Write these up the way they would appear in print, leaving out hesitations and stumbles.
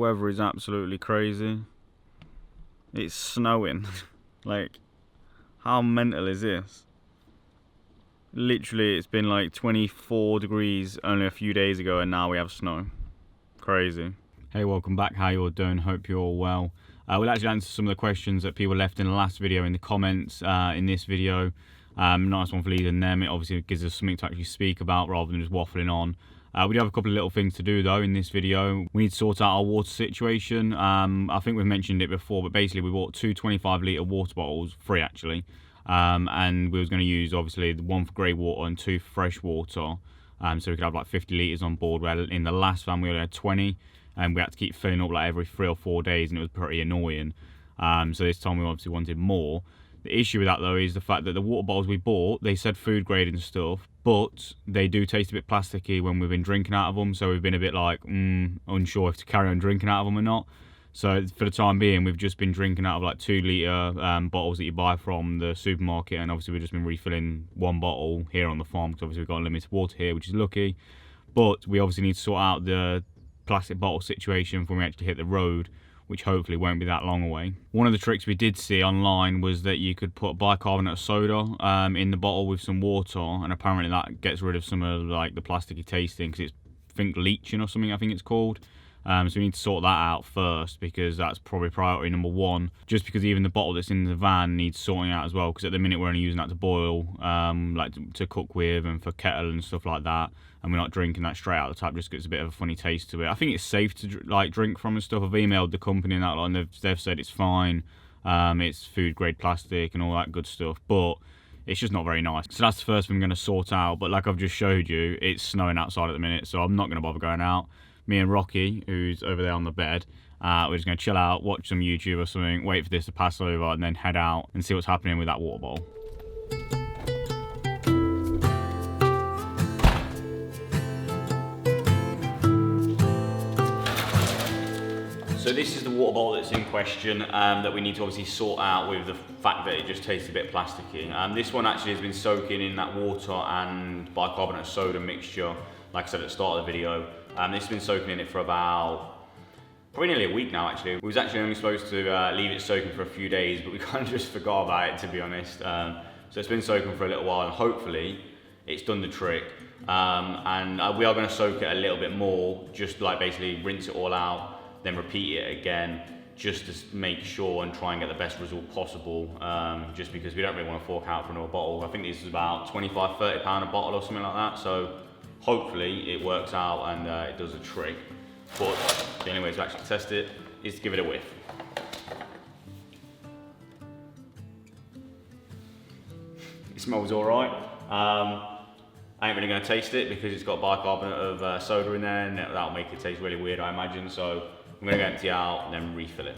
weather is absolutely crazy. It's snowing. Like, how mental is this? Literally, it's been like 24 degrees only a few days ago, and now we have snow. Crazy. Hey, welcome back. How you all doing? Hope you're all well. We'll actually answer some of the questions that people left in the last video in the comments in this video. Nice one for leaving them. It obviously gives us something to actually speak about rather than just waffling on. We do have a couple of little things to do though in this video. We need to sort out our water situation. I think we've mentioned it before, but basically we bought two 25-litre water bottles, free actually. And we was going to use obviously one for grey water and two for fresh water. So we could have like 50 litres on board, where in the last van we only had 20. And we had to keep filling up like every 3 or 4 days, and it was pretty annoying. So this time we obviously wanted more. The issue with that though is the fact that the water bottles we bought, they said food grade and stuff, but they do taste a bit plasticky when we've been drinking out of them. So we've been a bit like unsure if to carry on drinking out of them or not. So for the time being, we've just been drinking out of like 2-litre bottles that you buy from the supermarket, and obviously we've just been refilling one bottle here on the farm because obviously we've got unlimited water here, which is lucky. But we obviously need to sort out the plastic bottle situation when we actually hit the road, which hopefully won't be that long away. One of the tricks we did see online was that you could put bicarbonate of soda in the bottle with some water, and apparently that gets rid of some of like the plasticky tasting, because it's, I think, leaching or something I think it's called. So we need to sort that out first, because that's probably priority number one, just because even the bottle that's in the van needs sorting out as well, because at the minute we're only using that to boil, like to cook with and for kettle and stuff like that, and we're not drinking that straight out of the tap just because it's a bit of a funny taste to it. I think it's safe to like drink from and stuff. I've emailed the company and that lot, and they've said it's fine, it's food grade plastic and all that good stuff, but it's just not very nice. So that's the first thing I'm going to sort out. But like I've just showed you, it's snowing outside at the minute, so I'm not going to bother going out. Me and Rocky, who's over there on the bed, we're just going to chill out, watch some YouTube or something, wait for this to pass over, and then head out and see what's happening with that water bowl. So this is the water bowl that's in question, that we need to obviously sort out with the fact that it just tastes a bit plasticky. This one actually has been soaking in that water and bicarbonate of soda mixture, like I said at the start of the video. This has been soaking in it for about, probably nearly a week now actually. We was actually only supposed to leave it soaking for a few days, but we kind of just forgot about it, to be honest. So it's been soaking for a little while, and hopefully it's done the trick. And we are going to soak it a little bit more, just like basically rinse it all out, then repeat it again, just to make sure and try and get the best result possible, just because we don't really want to fork out for another bottle. I think this is about £25–30 a bottle or something like that, so hopefully it works out and it does a trick. But the only way to actually test it is to give it a whiff. It smells alright. I ain't really going to taste it because it's got bicarbonate of soda in there, and that'll make it taste really weird, I imagine. So I'm going to empty it out and then refill it.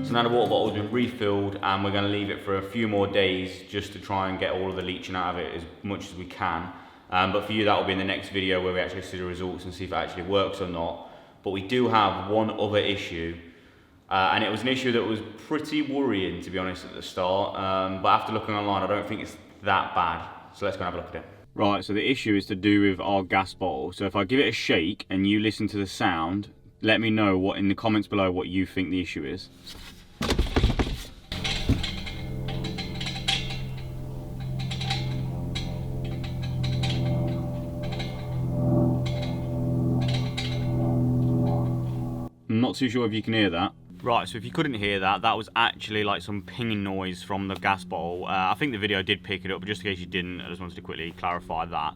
So now the water bottle's been refilled, and we're going to leave it for a few more days just to try and get all of the leaching out of it as much as we can. But for you, that will be in the next video where we actually see the results and see if it actually works or not. But we do have one other issue, and it was an issue that was pretty worrying, to be honest, at the start. But after looking online, I don't think it's that bad. So let's go and have a look at it. Right, so the issue is to do with our gas bottle. So if I give it a shake and you listen to the sound, let me know what in the comments below what you think the issue is. I'm not too sure if you can hear that. Right, so if you couldn't hear that, that was actually like some pinging noise from the gas bottle. I think the video did pick it up, but just in case you didn't, I just wanted to quickly clarify that.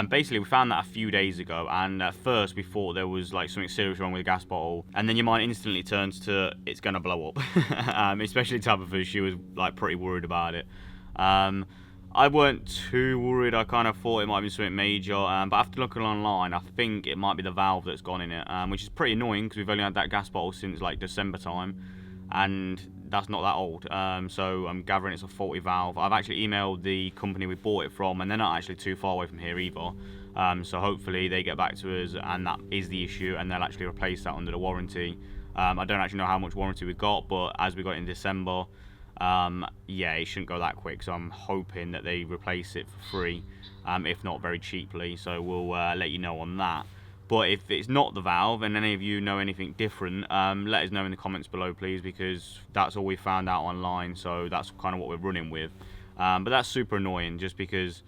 Basically, we found that a few days ago, and at first we thought there was like something serious wrong with the gas bottle, and then your mind instantly turns to it's gonna blow up. Especially Tabitha, she was like pretty worried about it. I weren't too worried. I kind of thought it might be something major, but after looking online, I think it might be the valve that's gone in it, which is pretty annoying because we've only had that gas bottle since like December time. and that's not that old. So I'm gathering it's a faulty valve. I've actually emailed the company we bought it from, and they're not actually too far away from here either. So hopefully they get back to us and that is the issue, and they'll actually replace that under the warranty. I don't actually know how much warranty we got, but as we got in December, yeah, it shouldn't go that quick. So I'm hoping that they replace it for free, if not very cheaply. So we'll let you know on that. But if it's not the valve and any of you know anything different, let us know in the comments below, please, because that's all we found out online. So that's kind of what we're running with. But that's super annoying, just because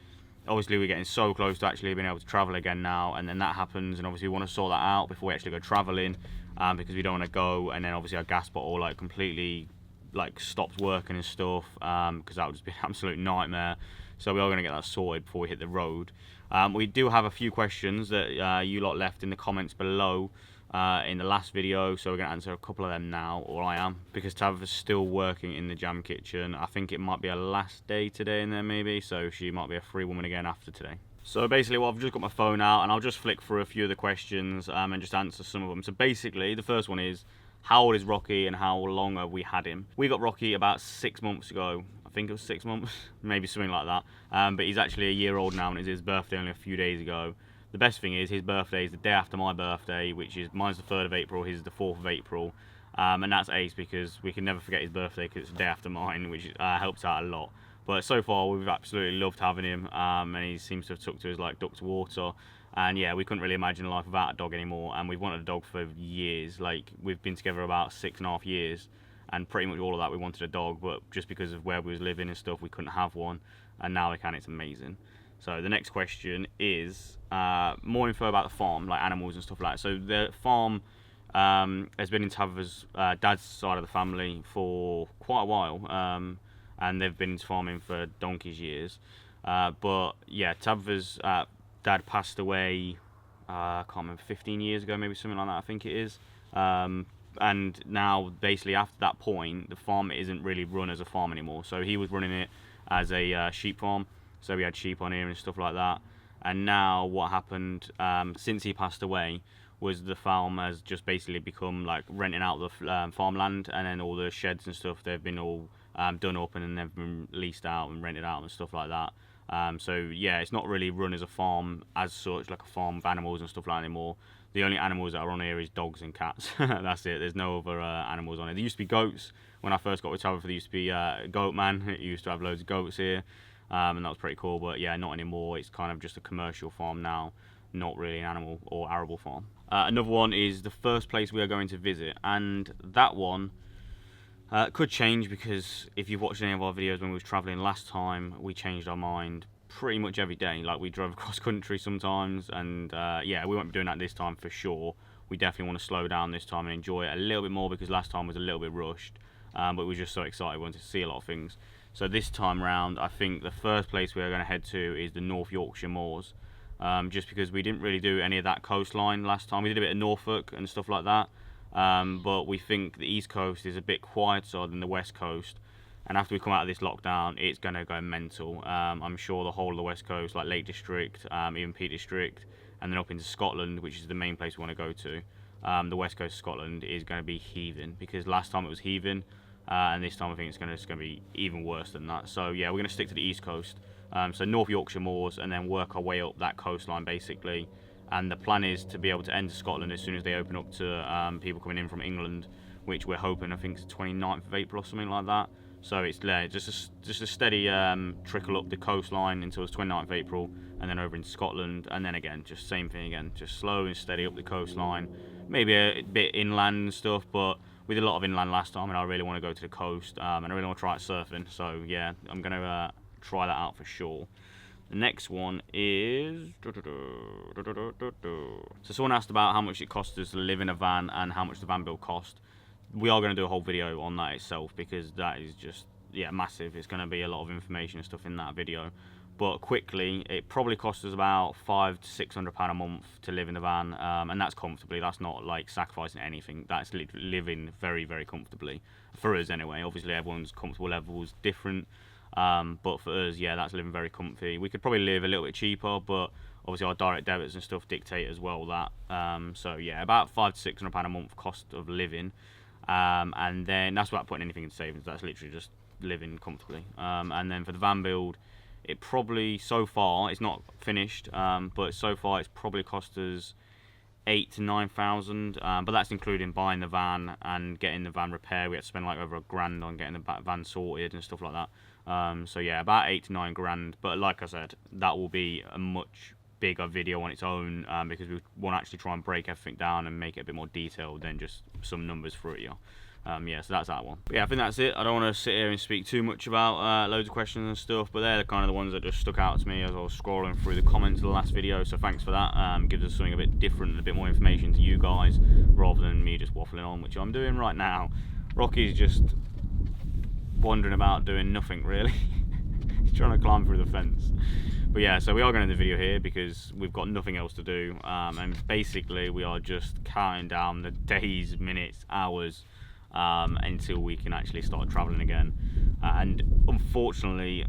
obviously we're getting so close to actually being able to travel again now, and then that happens, and obviously we want to sort that out before we actually go traveling, because we don't want to go and then obviously our gas bottle like completely like stops working and stuff, because that would just be an absolute nightmare. So we are going to get that sorted before we hit the road. We do have a few questions that you lot left in the comments below in the last video, so we're going to answer a couple of them now, or I am, because Tabitha's still working in the jam kitchen. I think it might be her last day today in there maybe, so she might be a free woman again after today. So basically, well, I've just got my phone out and I'll just flick through a few of the questions and just answer some of them. So basically, the first one is, how old is Rocky and how long have we had him? We got Rocky about 6 months ago. I think it was 6 months, maybe something like that. But he's actually a year old now, and it's his birthday only a few days ago. The best thing is his birthday is the day after my birthday, which is mine's the 3rd of April, his is the 4th of April. And that's ace because we can never forget his birthday because it's the day after mine, which helps out a lot. But so far we've absolutely loved having him, and he seems to have took to us like duck to water. And yeah, we couldn't really imagine life without a dog anymore, and we've wanted a dog for years. Like, we've been together about 6.5 years, and pretty much all of that we wanted a dog, but just because of where we was living and stuff, we couldn't have one, and now we can. It's amazing. So the next question is more info about the farm, like animals and stuff like that. So the farm has been in Tabitha's dad's side of the family for quite a while, and they've been into farming for donkey's years. But yeah, Tabitha's dad passed away, I can't remember, 15 years ago, maybe something like that, I think it is. And now, basically, after that point, the farm isn't really run as a farm anymore. So he was running it as a sheep farm. So we had sheep on here and stuff like that. And now what happened, since he passed away, was the farm has just basically become like renting out the farmland, and then all the sheds and stuff, they've been all done up and then they've been leased out and rented out and stuff like that. So yeah, it's not really run as a farm as such, like a farm of animals and stuff like that anymore. The only animals that are on here is dogs and cats. That's it. There's no other animals on it. There used to be goats. When I first got with Tabitha, there used to be a goat man. It used to have loads of goats here, and that was pretty cool. But yeah, not anymore. It's kind of just a commercial farm now, not really an animal or arable farm. Another one is the first place we are going to visit, and that one could change, because if you've watched any of our videos when we was travelling last time, we changed our mind pretty much every day. Like, we drove across country sometimes, and yeah, we won't be doing that this time for sure. We definitely want to slow down this time and enjoy it a little bit more, because last time was a little bit rushed, but we were just so excited, we wanted to see a lot of things. So this time round, I think the first place we are going to head to is the North Yorkshire Moors, just because we didn't really do any of that coastline last time. We did a bit of Norfolk and stuff like that, but we think the East Coast is a bit quieter than the West Coast, and after we come out of this lockdown, it's going to go mental. I'm sure the whole of the West Coast, like Lake District, even Peak District, and then up into Scotland, which is the main place we want to go to, the West Coast of Scotland is going to be heaving, because last time it was heaving, and this time I think it's going to be even worse than that. So yeah, we're going to stick to the East Coast, so North Yorkshire Moors, and then work our way up that coastline basically. And the plan is to be able to enter Scotland as soon as they open up to people coming in from England, which we're hoping, I think it's the 29th of April or something like that. So it's there, just a steady trickle up the coastline until it's 29th of April, and then over in Scotland, and then again, just same thing again, just slow and steady up the coastline. Maybe a bit inland and stuff, but we did a lot of inland last time, and I really want to go to the coast, and I really want to try out surfing. So yeah, I'm going to try that out for sure. The next one is... So someone asked about how much it costs us to live in a van and how much the van bill cost. We are going to do a whole video on that itself, because that is just, yeah, massive. It's going to be a lot of information and stuff in that video. But quickly, it probably costs us about £500 to £600 a month to live in the van, and that's comfortably. That's not like sacrificing anything. That's living very, very comfortably for us anyway. Obviously, everyone's comfortable level is different. But for us, yeah, that's living very comfy. We could probably live a little bit cheaper, but obviously our direct debits and stuff dictate as well that. So yeah, about £500 to £600 a month cost of living. And then that's without putting anything in savings. That's literally just living comfortably. And then for the van build, it probably, so far, it's not finished, but so far it's probably cost us 8,000 to 9,000, but that's including buying the van and getting the van repaired. We had to spend like over $1,000 on getting the van sorted and stuff like that. So yeah, about 8 to 9 grand. But like I said, that will be a much bigger video on its own, because we want to actually try and break everything down and make it a bit more detailed than just some numbers for it. Yeah, so that's that one. But yeah, I think that's it. I don't want to sit here and speak too much about loads of questions and stuff, but they're kind of the ones that just stuck out to me as I was scrolling through the comments of the last video, so thanks for that. Gives us something a bit different and a bit more information to you guys, rather than me just waffling on, which I'm doing right now. Rocky's just wandering about doing nothing, really. He's trying to climb through the fence. But yeah, so we are going to end the video here because we've got nothing else to do, and basically we are just counting down the days, minutes, hours, until we can actually start traveling again. And unfortunately,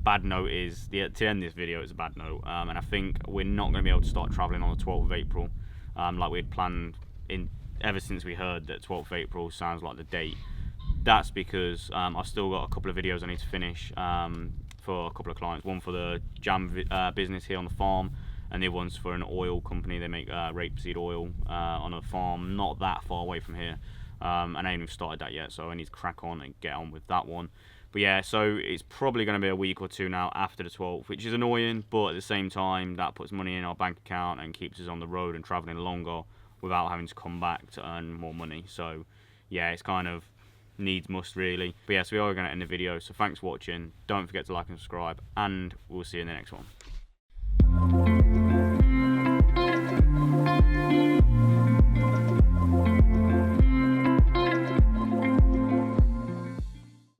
bad note is, to end this video, it's a bad note, and I think we're not going to be able to start traveling on the 12th of April, like we had planned ever since we heard that 12th of April sounds like the date. That's because I've still got a couple of videos I need to finish for a couple of clients. One for the jam business here on the farm, and the other one's for an oil company. They make rapeseed oil on a farm not that far away from here. And I ain't even started that yet, so I need to crack on and get on with that one. But yeah, so it's probably going to be a week or two now after the 12th, which is annoying, but at the same time, that puts money in our bank account and keeps us on the road and traveling longer without having to come back to earn more money. So yeah, it's kind of needs must, really. But yeah, so we are going to end the video, so thanks for watching. Don't forget to like and subscribe, and we'll see you in the next one.